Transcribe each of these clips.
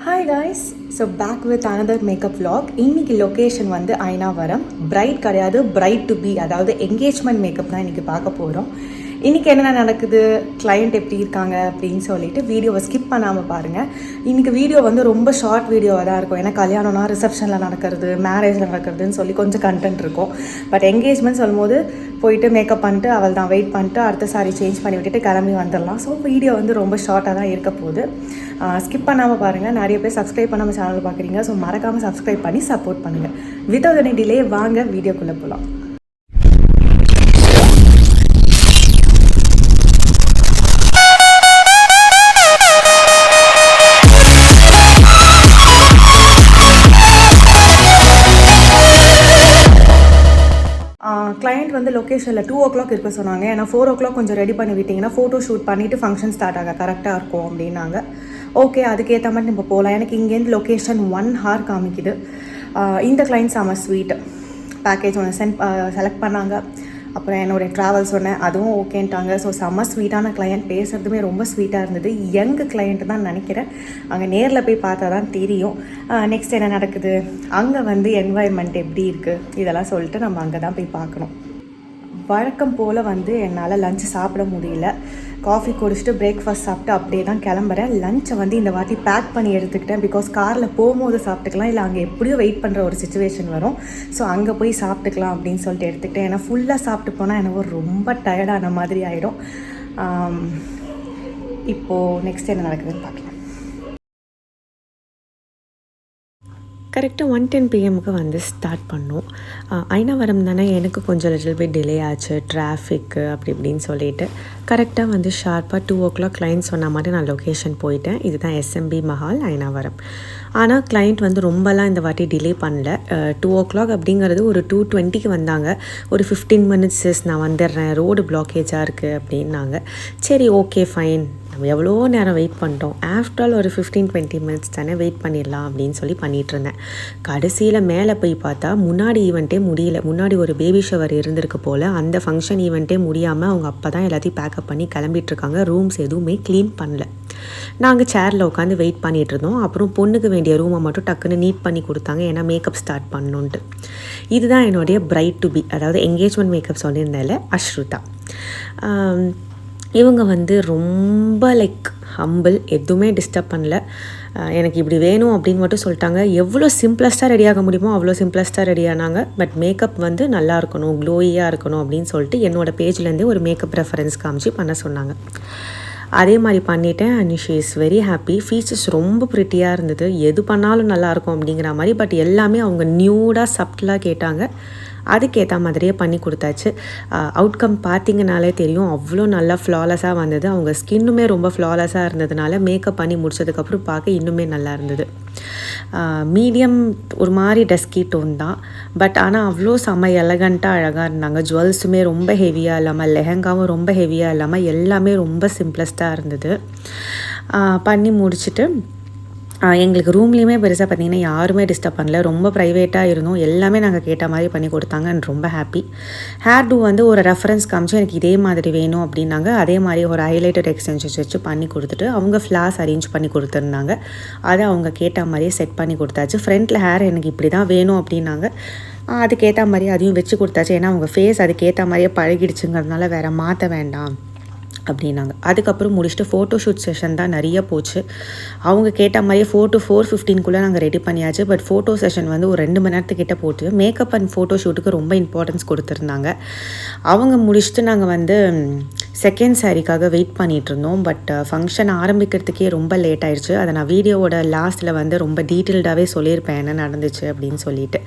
Hi guys, so back with another makeup vlog. இன்னைக்கு location வந்து Ayanavaram. Bright கிடையாது, bright to be, அதாவது engagement makeup தான் இன்றைக்கி பார்க்க போகிறோம். இன்றைக்கி என்ன நடக்குது, கிளையண்ட் எப்படி இருக்காங்க அப்படின்னு சொல்லிட்டு வீடியோவை ஸ்கிப் பண்ணாமல் பாருங்கள். இன்றைக்கி வீடியோ வந்து ரொம்ப ஷார்ட் வீடியோவாக தான் இருக்கும். ஏன்னா கல்யாணம்னா ரிசப்ஷனில் நடக்கிறது, மேரேஜில் நடக்கிறதுன்னு சொல்லி கொஞ்சம் கண்டென்ட் இருக்கும். பட் என்கேஜ்மெண்ட் சொல்லும்போது போயிட்டு மேக்கப் பண்ணிட்டு அவள் தான் வெயிட் பண்ணிட்டு அடுத்த சாரி சேஞ்ச் பண்ணி விட்டுட்டு கிளம்பி வந்துடலாம். ஸோ வீடியோ வந்து ரொம்ப ஷார்ட்டாக தான் இருக்க போகுது. ஸ்கிப் பண்ணாமல் பாருங்கள். நிறைய பேர் சப்ஸ்கிரைப் பண்ணாமல் சேனல் பார்க்குறீங்க. ஸோ மறக்காமல் சப்ஸ்கிரைப் பண்ணி சப்போர்ட் பண்ணுங்கள். வித்தவுட் எனி டிலே வாங்க வீடியோக்குள்ளே போகலாம். கிளையண்ட் வந்து லொக்கேஷனில் 2 o'clock இருக்க சொன்னாங்க. ஏன்னா 4 o'clock கொஞ்சம் ரெடி பண்ணி விட்டிங்கன்னா ஃபோட்டோ ஷூட் பண்ணிவிட்டு ஃபங்க்ஷன் ஸ்டார்ட் ஆக கரெக்டாக இருக்கும் அப்படின்னாங்க. ஓகே, அதுக்கேற்ற மாதிரி நம்ம போகலாம். எனக்கு இங்கேருந்து லொக்கேஷன் 1 hour காமிக்குது. இந்த கிளைண்ட் செம ஸ்வீட். பேக்கேஜ் ஒன்று செலக்ட் பண்ணாங்க. அப்புறம் என்னுடைய ட்ராவல் சொன்னேன், அதுவும் ஓகேன்ட்டாங்க. ஸோ செம்ம ஸ்வீட்டான கிளையண்ட், பேசுகிறதுமே ரொம்ப ஸ்வீட்டாக இருந்தது. யங் கிளையண்ட் தான் நினைக்கிறேன். அங்கே நேரில் போய் பார்த்தா தான் தெரியும் நெக்ஸ்ட் என்ன நடக்குது, அங்கே வந்து என்வாயர்மெண்ட் எப்படி இருக்குது, இதெல்லாம் சொல்லிட்டு நம்ம அங்கே தான் போய் பார்க்கணும். வழக்கம் போல் வந்து என்னால் லஞ்சு சாப்பிட முடியல. காஃபி குடிச்சிட்டு பிரேக்ஃபாஸ்ட் சாப்பிட்டு அப்படியே தான் கிளம்புறேன். லஞ்சை வந்து இந்த வாட்டி பேக் பண்ணி எடுத்துக்கிட்டேன். பிகாஸ் காரில் போகும்போது சாப்பிட்டுக்கலாம், இல்லை அங்கே எப்படியோ வெயிட் பண்ணுற ஒரு சுச்சுவேஷன் வரும். ஸோ அங்கே போய் சாப்பிட்டுக்கலாம் அப்படின்னு சொல்லிட்டு எடுத்துக்கிட்டேன். ஏன்னா ஃபுல்லாக சாப்பிட்டு போனால் எனக்கு ரொம்ப டயர்டான மாதிரி ஆகிடும். இப்போது நெக்ஸ்ட் என்ன நடக்குதுன்னு பார்க்கலாம். கரெக்டாக 1:10 PM வந்து ஸ்டார்ட் பண்ணோம். ஐனாவரம் தானே, எனக்கு கொஞ்சம் லிட்டில் பிட் டிலே ஆச்சு, டிராஃபிக்கு அப்படி இப்படின்னு சொல்லிட்டு கரெக்டாக வந்து ஷார்ப்பாக 2 o'clock கிளைண்ட் சொன்ன மாதிரி நான் லொக்கேஷன் போயிட்டேன். இதுதான் SMB மஹால் ஐனாவரம். ஆனால் கிளைண்ட் வந்து ரொம்பலாம் இந்த வாட்டி டிலே பண்ணல. 2 o'clock அப்படிங்கிறது ஒரு 2:20 வந்தாங்க. ஒரு 15 minutes நான் வந்துடுறேன், ரோடு பிளாக்கேஜாக இருக்குது அப்படின்னாங்க. சரி, ஓகே ஃபைன், நம்ம எவ்வளோ நேரம் வெயிட் பண்ணிட்டோம், ஆஃப்டர் ஆல் ஒரு 15-20 minutes தானே, வெயிட் பண்ணிடலாம் அப்படின்னு சொல்லி பண்ணிகிட்டு இருந்தேன். கடைசியில் மேலே போய் பார்த்தா முன்னாடி ஈவெண்ட்டே முடியல. முன்னாடி ஒரு பேபி ஷவர் இருந்திருக்கு போல். அந்த ஃபங்க்ஷன் ஈவெண்ட்டே முடியாமல் அவங்க அப்பா தான் எல்லாத்தையும் பேக்கப் பண்ணி கிளம்பிட்டுருக்காங்க. ரூம்ஸ் எதுவுமே க்ளீன் பண்ணல. நாங்கள் சேரில் உட்காந்து வெயிட் பண்ணிகிட்டு இருந்தோம். அப்புறம் பொண்ணுக்கு வேண்டிய ரூமை மட்டும் டக்குன்னு நீட் பண்ணி கொடுத்தாங்க, ஏன்னா மேக்கப் ஸ்டார்ட் பண்ணணுன்ட்டு. இதுதான் என்னுடைய பிரைட் டு பி, அதாவது என்கேஜ்மெண்ட் மேக்கப் சொல்லியிருந்தால அஷ்ருதா. இவங்க வந்து ரொம்ப ஹம்பிள், எதுவுமே டிஸ்டர்ப் பண்ணல. எனக்கு இப்படி வேணும் அப்படின்னு மட்டும் சொல்லிட்டாங்க. எவ்வளோ சிம்பிளஸ்ட்டாக ரெடியாக முடியுமோ அவ்வளோ சிம்பிளஸ்ட்டாக ரெடி ஆனாங்க. பட் மேக்கப் வந்து நல்லா இருக்கணும், க்ளோயியாக இருக்கணும் அப்படின்னு சொல்லிட்டு என்னோடய பேஜ்லேருந்தே ஒரு மேக்கப் ரெஃபரன்ஸ் காமிச்சு பண்ண சொன்னாங்க. அதே மாதிரி பண்ணிட்டேன். And she is very happy. Features ரொம்ப ப்ரிட்டியாக இருந்தது, எது பண்ணாலும் நல்லாயிருக்கும் அப்படிங்கிற மாதிரி. பட் எல்லாமே அவங்க நியூடாக சப்டலாக கேட்டாங்க, அதுக்கேற்ற மாதிரியே பண்ணி கொடுத்தாச்சு. அவுட்கம் பார்த்திங்கனாலே தெரியும், அவ்வளோ நல்லா ஃப்ளாலஸாக வந்தது. அவங்க ஸ்கின்னுமே ரொம்ப ஃப்ளாலஸாக இருந்ததுனால மேக்கப் பண்ணி முடிச்சதுக்கப்புறம் பார்க்க இன்னுமே நல்லா இருந்தது. மீடியம் ஒரு மாதிரி டஸ்கி டோன் தான், பட் ஆனால் அவ்வளோ செம்ம எலகண்ட்டாக அழகாக இருந்தாங்க. ஜுவல்ஸுமே ரொம்ப ஹெவியாக இல்லாமல், லெஹங்காவும் ரொம்ப ஹெவியாக இல்லாமல், எல்லாமே ரொம்ப சிம்பிளஸ்ட்டாக இருந்தது. பண்ணி முடிச்சுட்டு எங்களுக்கு ரூம்லேயுமே பெருசாக பார்த்திங்கன்னா யாருமே டிஸ்டர்ப் பண்ணல. ரொம்ப ப்ரைவேட்டாக இருந்தோம். எல்லாமே நாங்கள் கேட்ட மாதிரி பண்ணி கொடுத்தாங்க. அண்ட் ரொம்ப ஹாப்பி. ஹேர் டூ வந்து ஒரு ரெஃபரன்ஸ் காமிச்சு எனக்கு இதே மாதிரி வேணும் அப்படின்னாங்க. அதே மாதிரி ஒரு ஹைலைட்டட் எக்ஸ்டென்ஷன்ஸ் வச்சு பண்ணி கொடுத்துட்டு அவங்க ஃப்ளாஸ் அரேஞ்ச் பண்ணி கொடுத்துருந்தாங்க. அதை அவங்க கேட்ட மாதிரியே செட் பண்ணி கொடுத்தாச்சு. ஃப்ரண்ட்டில் ஹேர் எனக்கு இப்படி தான் வேணும் அப்படின்னாங்க. அதுக்கேற்ற மாதிரி அதையும் வச்சு கொடுத்தாச்சு. ஏன்னா அவங்க ஃபேஸ் அதுக்கேற்ற மாதிரியே பழகிடுச்சுங்கிறதுனால வேறு மாற்ற வேண்டாம் அப்படின்னாங்க. அதுக்கப்புறம் முடிச்சுட்டு ஃபோட்டோ ஷூட் செஷன் தான் நிறைய போச்சு. அவங்க கேட்ட மாதிரியே 4 to 4:15 நாங்கள் ரெடி பண்ணியாச்சு. பட் ஃபோட்டோ செஷன் வந்து ஒரு 2 மணி நேரத்துக்கிட்ட போட்டு மேக்கப் அண்ட் ஃபோட்டோ ஷூட்டுக்கு ரொம்ப இம்பார்ட்டன்ஸ் கொடுத்துருந்தாங்க. அவங்க முடிச்சுட்டு நாங்கள் வந்து செகண்ட் சாரிக்காக வெயிட் பண்ணிகிட்டு இருந்தோம். பட் ஃபங்க்ஷன் ஆரம்பிக்கிறதுக்கே ரொம்ப லேட் ஆயிடுச்சு. அதை நான் வீடியோவோட லாஸ்ட்டில் வந்து ரொம்ப டீட்டெயில்டாகவே சொல்லியிருப்பேன் என்ன நடந்துச்சு அப்படின்னு சொல்லிட்டு.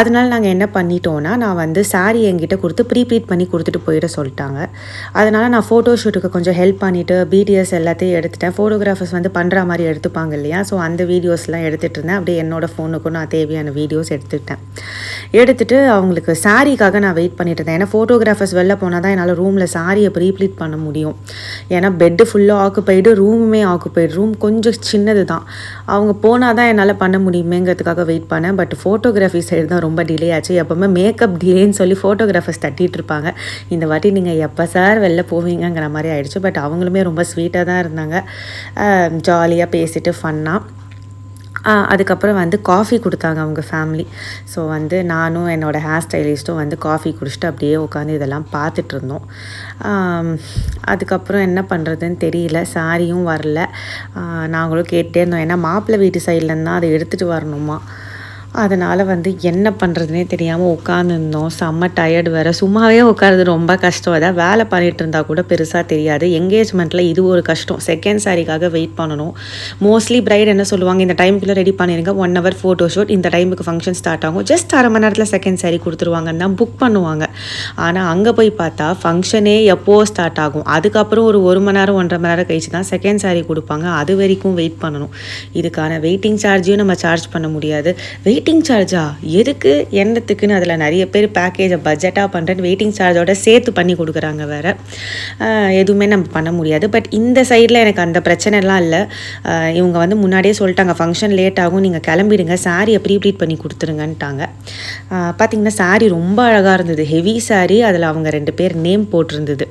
அதனால நாங்கள் என்ன பண்ணிட்டோன்னா, நான் வந்து சாரி என்கிட்ட கொடுத்து ப்ரீப்ளீட் பண்ணி கொடுத்துட்டு போயிட சொல்லிட்டாங்க. அதனால் நான் ஃபோட்டோ ஷூட்டுக்கு கொஞ்சம் ஹெல்ப் பண்ணிவிட்டு பிடிஎஸ் எல்லாத்தையும் எடுத்துட்டேன். ஃபோட்டோகிராஃபர்ஸ் வந்து பண்ணுற மாதிரி எடுத்துப்பாங்க இல்லையா, ஸோ அந்த வீடியோஸ்லாம் எடுத்துகிட்டு இருந்தேன். அப்படியே என்னோடய ஃபோனுக்கும் நான் தேவையான வீடியோஸ் எடுத்துகிட்டு அவங்களுக்கு சாரிக்காக நான் வெயிட் பண்ணிட்டு இருந்தேன். ஏன்னா ஃபோட்டோகிராஃபர்ஸ் வெளில போனால் தான் என்னால் ரூமில் சாரியை ப்ரீப்ளீட் பண்ண முடியும். ஏன்னா பெட்டு ஃபுல்லாக ஆக்குப்பைடு, ரூமுமே ஆக்குப்பைடு. ரூம் கொஞ்சம் சின்னது தான், அவங்க போனால் தான் என்னால் பண்ண முடியுமேங்கிறதுக்காக வெயிட் பண்ணேன். பட் ஃபோட்டோகிராஃபி சைடு தான் ரொம்ப டிலே ஆச்சு. எப்போவுமே மேக்கப் டிலேன்னு சொல்லி ஃபோட்டோகிராஃபர்ஸ் தட்டிகிட்டு இருப்பாங்க. இந்த வாட்டி நீங்கள் எப்போ சார் வெளில போவீங்கிற மாதிரி ஆயிடுச்சு. பட் அவங்களுமே ரொம்ப ஸ்வீட்டாக தான் இருந்தாங்க, ஜாலியாக பேசிட்டு ஃபன்னாக. அதுக்கப்புறம் வந்து காஃபி கொடுத்தாங்க அவங்க ஃபேமிலி. ஸோ வந்து நானும் என்னோடய ஹேர் ஸ்டைலிஸ்ட்டும் வந்து காஃபி குடிச்சிட்டு அப்படியே உட்காந்து இதெல்லாம் பார்த்துட்ருந்தோம். அதுக்கப்புறம் என்ன பண்ணுறதுன்னு தெரியல, சாரியும் வரல. நாங்களும் கேட்டே இருந்தோம், ஏன்னா மாப்பிள்ளை வீட்டு சைட்லேருந்து தான் அதை எடுத்துகிட்டு வரணுமா. அதனால் வந்து என்ன பண்ணுறதுனே தெரியாமல் உட்காந்துருந்தோம். செம்ம டயர்டு வேறு, சும்மாவே உட்காருறது ரொம்ப கஷ்டம். அதான் வேலை பண்ணிகிட்டு இருந்தால் கூட பெருசாக தெரியாது. என்கேஜ்மெண்ட்டில் இது ஒரு கஷ்டம், செகண்ட் சாரிக்காக வெயிட் பண்ணணும். மோஸ்ட்லி பிரைட் என்ன சொல்லுவாங்க, இந்த டைமுக்குள்ளே ரெடி பண்ணிடுங்க, 1 hour ஃபோட்டோ ஷூட், இந்த டைமுக்கு ஃபங்க்ஷன் ஸ்டார்ட் ஆகும், ஜஸ்ட் 1/2 மணி நேரத்தில் செகண்ட் சாரி கொடுத்துருவாங்கன்னு தான் புக் பண்ணுவாங்க. ஆனால் அங்கே போய் பார்த்தா ஃபங்க்ஷனே எப்போ ஸ்டார்ட் ஆகும், அதுக்கப்புறம் ஒரு 1 மணி நேரம் 1.5 மணி நேரம் கழிச்சு தான் செகண்ட் சாரி கொடுப்பாங்க. அது வரைக்கும் வெயிட் பண்ணணும். இதுக்கான வெயிட்டிங் சார்ஜையும் நம்ம சார்ஜ் பண்ண முடியாது. வெயிட்டிங் சார்ஜா எதுக்கு என்னத்துக்குன்னு அதில் நிறைய பேர் பேக்கேஜை பட்ஜெட்டாக பண்ணுறேன்னு வெயிட்டிங் சார்ஜோட சேர்த்து பண்ணி கொடுக்குறாங்க வேறு. எதுவுமே நம்ம பண்ண முடியாது. பட் இந்த சைடில் எனக்கு அந்த பிரச்சனைலாம் இல்லை. இவங்க வந்து முன்னாடியே சொல்லிட்டாங்க, ஃபங்க்ஷன் லேட் ஆகும், நீங்கள் கிளம்பிடுங்க, சாரியை ப்ரீப்ளீட் பண்ணி கொடுத்துருங்கன்ட்டாங்க. பார்த்திங்கன்னா சாரீ ரொம்ப அழகாக இருந்தது, ஹெவி சாரீ. அதில் அவங்க 2 பேர் நேம் போட்டிருந்தது,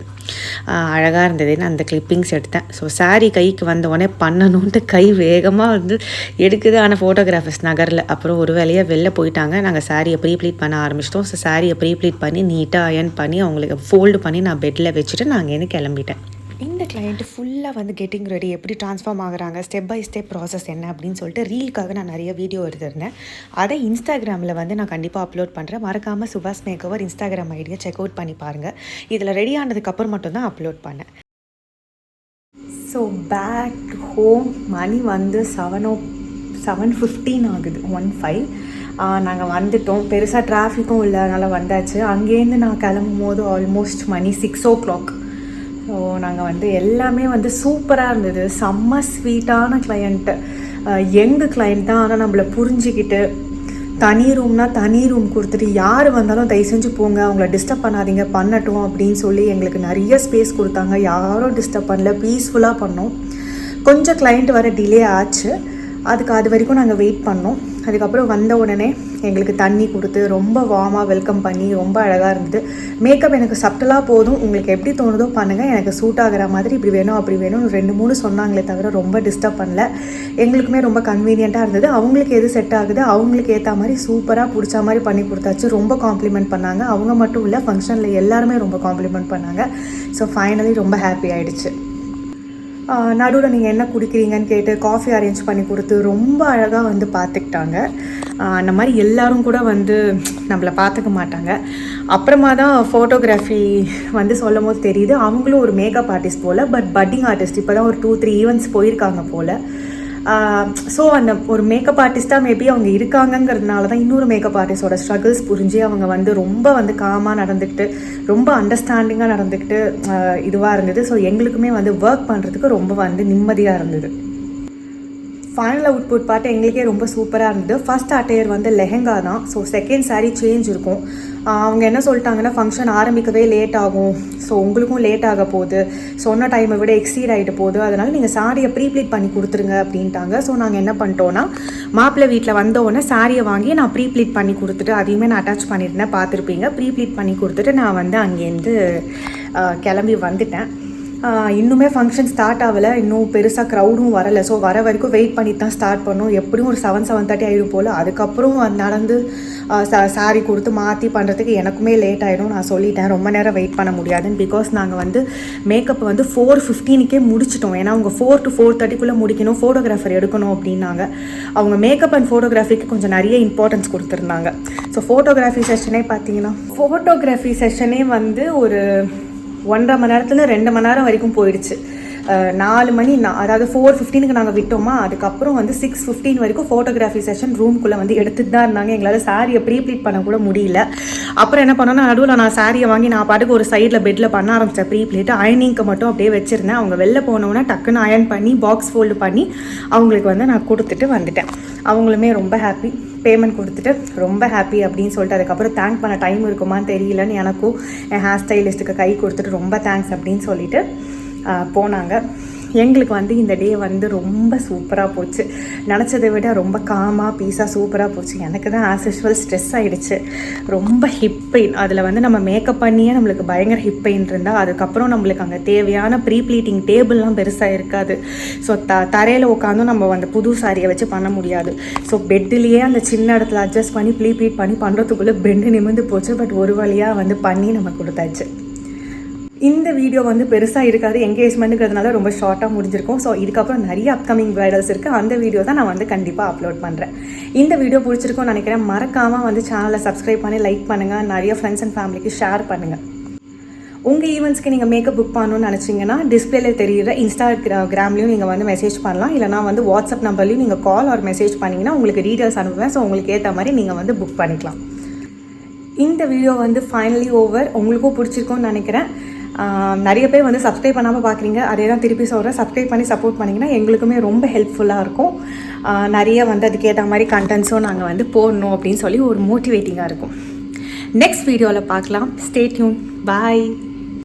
அழகாக இருந்ததுன்னு அந்த கிளிப்பிங்ஸ் எடுத்தேன். ஸோ சாரீ கைக்கு வந்தவொடனே பண்ணணுன்ட்டு கை வேகமாக வந்து எடுக்குது. ஆனால் ஃபோட்டோகிராஃபர்ஸ் நகரில் அப்புறம் ஒரு வேலையாக வெளில போயிட்டாங்க. நாங்கள் சாரியை ப்ரீப்ளீட் பண்ண ஆரம்பிச்சிட்டோம். ஸோ சாரியை ப்ரீப்ளீட் பண்ணி நீட்டாக அயர்ன் பண்ணி அவங்களுக்கு ஃபோல்டு பண்ணி நான் பெட்டில் வச்சுட்டு நான் அங்கேருந்து கிளம்பிட்டேன். இந்த கிளையண்ட் ஃபுல்லாக வந்து கெட்டிங் ரெடி, எப்படி ட்ரான்ஸ்ஃபார்ம் ஆகுறாங்க, ஸ்டெப் பை ஸ்டெப் ப்ராசஸ் என்ன அப்படின்னு சொல்லிட்டு ரீலுக்காக நான் நிறைய வீடியோ எடுத்திருந்தேன். அதை இன்ஸ்டாகிராமில் வந்து நான் கண்டிப்பாக அப்லோட் பண்ணுறேன். மறக்காமல் சுபாஷ் மேக்கோவர் இன்ஸ்டாகிராம் ஐடியை செக் அவுட் பண்ணி பாருங்கள். இதில் ரெடி ஆனதுக்கப்புறம் மட்டும்தான் அப்லோட் பண்ணேன். ஸோ பேக் ஹோம், மணி வந்து 7:15 ஆகுது, 1:05. நாங்கள் வந்துட்டோம். பெருசாக டிராஃபிக்கும் இல்லை, அதனால் வந்தாச்சு. அங்கேருந்து நான் கிளம்பும் போது ஆல்மோஸ்ட் மணி 6 o'clock. ஸோ நாங்கள் வந்து எல்லாமே வந்து சூப்பராக இருந்தது. செம்ம ஸ்வீட்டான கிளையண்ட்டு, யங்கு கிளையண்ட் தான். ஆனால் நம்மளை புரிஞ்சிக்கிட்டு தனி ரூம்னா தனி ரூம் கொடுத்துட்டு, யார் வந்தாலும் தயவு செஞ்சு போங்க, அவங்கள டிஸ்டர்ப் பண்ணாதீங்க, பண்ணட்டும் அப்படின்னு சொல்லி எங்களுக்கு நிறைய ஸ்பேஸ் கொடுத்தாங்க. யாரும் டிஸ்டர்ப் பண்ணல, பீஸ்ஃபுல்லாக பண்ணோம். கொஞ்சம் கிளைண்ட் வர டிலே ஆச்சு, அது வரைக்கும் நாங்கள் வெயிட் பண்ணோம். அதுக்கப்புறம் வந்த உடனே எங்களுக்கு தண்ணி கொடுத்து ரொம்ப வார்மாக வெல்கம் பண்ணி ரொம்ப அழகாக இருந்தது. மேக்கப் எனக்கு சப்டலாக போதும், உங்களுக்கு எப்படி தோணுதோ பண்ணுங்கள், எனக்கு சூட் ஆகிற மாதிரி இப்படி வேணும் அப்படி வேணும்னு 2-3 சொன்னாங்களே தவிர ரொம்ப டிஸ்டர்ப் பண்ணல. எங்களுக்குமே ரொம்ப கன்வீனியண்ட்டாக இருந்தது. அவங்களுக்கு எது செட் ஆகுது அவங்களுக்கு ஏற்ற மாதிரி சூப்பராக பிடிச்ச மாதிரி பண்ணி கொடுத்தாச்சு. ரொம்ப காம்ப்ளிமெண்ட் பண்ணாங்க. அவங்க மட்டும் இல்லை, ஃபங்க்ஷனில் எல்லாருமே ரொம்ப காம்ப்ளிமெண்ட் பண்ணாங்க. ஸோ ஃபைனலி ரொம்ப ஹாப்பி ஆகிடுச்சு. நடுவில் நீங்கள் என்ன குடிக்கிறீங்கன்னு கேட்டு காஃபி அரேஞ்ச் பண்ணி கொடுத்து ரொம்ப அழகாக வந்து பார்த்துக்கிட்டாங்க. அந்த மாதிரி எல்லோரும் கூட வந்து நம்மளை பார்த்துக்க மாட்டாங்க. அப்புறமா தான் ஃபோட்டோகிராஃபி வந்து சொல்லும் போது தெரியுது, அவங்களும் ஒரு மேக்கப் ஆர்டிஸ்ட் போல், பட் பட்டிங் ஆர்டிஸ்ட். இப்போ தான் ஒரு 2-3 ஈவெண்ட்ஸ் போயிருக்காங்க போல். ஸோ அந்த ஒரு மேக்கப் ஆர்டிஸ்ட்டாக மேபி அவங்க இருக்காங்கங்கிறதுனால தான் இன்னொரு மேக்கப் ஆர்டிஸ்டோட ஸ்ட்ரகிள்ஸ் புரிஞ்சு அவங்க வந்து ரொம்ப வந்து காமாக நடந்துக்கிட்டு ரொம்ப அண்டர்ஸ்டாண்டிங்காக நடந்துக்கிட்டு இதுவாக இருந்தது. ஸோ எங்களுக்குமே வந்து ஒர்க் பண்ணுறதுக்கு ரொம்ப வந்து நிம்மதியாக இருந்தது. ஃபைனல் அவுட்புட் பார்த்து எங்களுக்கே ரொம்ப சூப்பராக இருந்தது. ஃபர்ஸ்ட் அட்டையர் வந்து லெஹெங்கா தான். ஸோ செகண்ட் சாரீ சேஞ்ச் இருக்கும். அவங்க என்ன சொல்லிட்டாங்கன்னா, ஃபங்க்ஷன் ஆரம்பிக்கவே லேட் ஆகும், ஸோ உங்களுக்கும் லேட் ஆக போகுது, சொன்ன டைமை விட எக்ஸீட் ஆகிட்டு போகுது, அதனால் நீங்கள் சாரியை ப்ரீப்ளீட் பண்ணி கொடுத்துருங்க அப்படின்ட்டாங்க. ஸோ நாங்கள் என்ன பண்ணிட்டோன்னா, மாப்பிள்ளை வீட்டில் வந்தோடனே சாரியை வாங்கி நான் ப்ரீப்ளீட் பண்ணி கொடுத்துட்டு, அதையுமே நான் அட்டாச் பண்ணியிருந்தேன், பார்த்துருப்பீங்க. ப்ரீப்ளீட் பண்ணி கொடுத்துட்டு நான் வந்து அங்கேருந்து கிளம்பி வந்துட்டேன். இன்னுமே ஃபங்க்ஷன் ஸ்டார்ட் ஆகலை, இன்னும் பெருசாக க்ரௌடும் வரலை. ஸோ வர வரைக்கும் வெயிட் பண்ணி தான் ஸ்டார்ட் பண்ணோம். எப்படியும் ஒரு 7-7:30 ஆகிடும் போல். அதுக்கப்புறம் நடந்து சாரி கொடுத்து மாற்றி பண்ணுறதுக்கு எனக்குமே லேட் ஆகிடும். நான் சொல்லிட்டேன் ரொம்ப நேரம் வெயிட் பண்ண முடியாதுன்னு. பிகாஸ் நாங்கள் வந்து மேக்கப் வந்து 4:15 முடிச்சிட்டோம். ஏன்னா அவங்க 4 to 4:30 முடிக்கணும், ஃபோட்டோகிராஃபர் எடுக்கணும் அப்படின்னாங்க. அவங்க மேக்கப் அண்ட் ஃபோட்டோகிராஃபிக்கு கொஞ்சம் நிறைய இம்பார்ட்டன்ஸ் கொடுத்துருந்தாங்க. ஸோ ஃபோட்டோகிராஃபி செஷனே பார்த்தீங்கன்னா, ஃபோட்டோகிராஃபி செஷனே வந்து ஒரு 1.5 மணி நேரத்தில் 2 மணி நேரம் வரைக்கும் போயிடுச்சு. 4 மணி, அதாவது 4:15 நாங்கள் விட்டோமா, அதுக்கப்புறம் வந்து 6:15 வரைக்கும் ஃபோட்டோகிராஃபி செஷன் ரூம்குள்ளே வந்து எடுத்துகிட்டு தான் இருந்தாங்க. எங்களால் சாரியை ப்ரீப்ளீட் பண்ண கூட முடியல. அப்புறம் என்ன பண்ணோன்னா, நடுவில் நான் சாரியை வாங்கி நான் பாட்டுக்கு ஒரு சைடில் பெட்டில் பண்ண ஆரம்பித்தேன் ப்ரீப்ளீட். அயனிங்க்கு மட்டும் அப்படியே வச்சுருந்தேன். அவங்க வெளில போனோன்னே டக்குன்னு அயன் பண்ணி பாக்ஸ் ஃபோல்டு பண்ணி அவங்களுக்கு வந்து நான் கொடுத்துட்டு வந்துட்டேன். அவங்களுமே ரொம்ப ஹாப்பி, பேமெண்ட் கொடுத்துட்டு ரொம்ப ஹாப்பி அப்படின்னு சொல்லிட்டு, அதுக்கப்புறம் தேங்க் பண்ண டைம் இருக்குமான்னு தெரியலன்னு எனக்கும் என் ஹேர் ஸ்டைலிஸ்ட்டுக்கு கை கொடுத்துட்டு ரொம்ப தேங்க்ஸ் அப்படின்னு சொல்லிட்டு போனாங்க. எங்களுக்கு வந்து இந்த டே வந்து ரொம்ப சூப்பராக போச்சு. நினச்சதை விட ரொம்ப காமாக பீஸாக சூப்பராக போச்சு. எனக்கு தான் ஆஸ் யூஷுவல் ஸ்ட்ரெஸ் ஆகிடுச்சு. ரொம்ப ஹிப் பெயின். அதில் வந்து நம்ம மேக்கப் பண்ணியே நம்மளுக்கு பயங்கர ஹிப் பெயின் இருந்தால் அதுக்கப்புறம் நம்மளுக்கு அங்கே தேவையான ப்ரீ ப்ளீட்டிங் டேபிள்லாம் பெருசாக இருக்காது. ஸோ தரையில் உட்காந்தும் நம்ம அந்த புது சாரியை வச்சு பண்ண முடியாது. ஸோ பெட்டிலேயே அந்த சின்ன இடத்துல அட்ஜஸ்ட் பண்ணி ப்ளீட் பண்ணி பண்ணுறதுக்குள்ளே பெண்டு நிமிர்ந்து போச்சு. பட் ஒரு வழியாக வந்து பண்ணி நம்ம கொடுத்தாச்சு. இந்த வீடியோ வந்து பெருசாக இருக்காது, என்கேஜ்மெண்ட்டுங்கிறதுனால ரொம்ப ஷார்ட்டாக முடிஞ்சிருக்கும். ஸோ இதுக்கப்புறம் நிறைய அப்கமிங் பிரைடல்ஸ் இருக்குது. அந்த வீடியோ தான் நான் வந்து கண்டிப்பாக அப்லோட் பண்ணுறேன். இந்த வீடியோ பிடிச்சிருக்கும்னு நினைக்கிறேன். மறக்காமல் வந்து சேனலை சப்ஸ்கிரைப் பண்ணி லைக் பண்ணுங்கள். நிறைய ஃப்ரெண்ட்ஸ் அண்ட் ஃபேமிலிக்கு ஷேர் பண்ணுங்கள். உங்கள் ஈவெண்ட்ஸ்க்கு நீங்கள் மேக்கப் புக் பண்ணணும்னு நினச்சிங்கன்னா டிஸ்பிளேல தெரியுற இன்ஸ்டாகிராம்லேயும் நீங்கள் வந்து மெசேஜ் பண்ணலாம். இல்லைனா வந்து வாட்ஸ்அப் நம்பர்லேயும் நீங்கள் கால் ஆர் மெசேஜ் பண்ணிங்கன்னா உங்களுக்கு டீட்டெயில்ஸ் அனுப்புவேன். ஸோ உங்களுக்கு ஏற்ற மாதிரி நீங்கள் வந்து புக் பண்ணிக்கலாம். இந்த வீடியோ வந்து ஃபைனலி ஓவர். உங்களுக்கும் பிடிச்சிருக்கும்னு நினைக்கிறேன். நிறைய பேர் வந்து சப்ஸ்கிரைப் பண்ணாமல் பார்க்குறீங்க. அதே தான் திருப்பி சொல்கிறேன். சப்ஸ்கிரைப் பண்ணி சப்போர்ட் பண்ணிங்கன்னா எங்களுக்குமே ரொம்ப ஹெல்ப்ஃபுல்லாக இருக்கும். நிறைய வந்து அதுக்கேற்ற மாதிரி கண்டென்ட்ஸும் நாங்கள் வந்து போடணும் அப்படின்னு சொல்லி ஒரு மோட்டிவேட்டிங்காக இருக்கும். நெக்ஸ்ட் வீடியோவில் பார்க்கலாம். Stay tune. பாய்.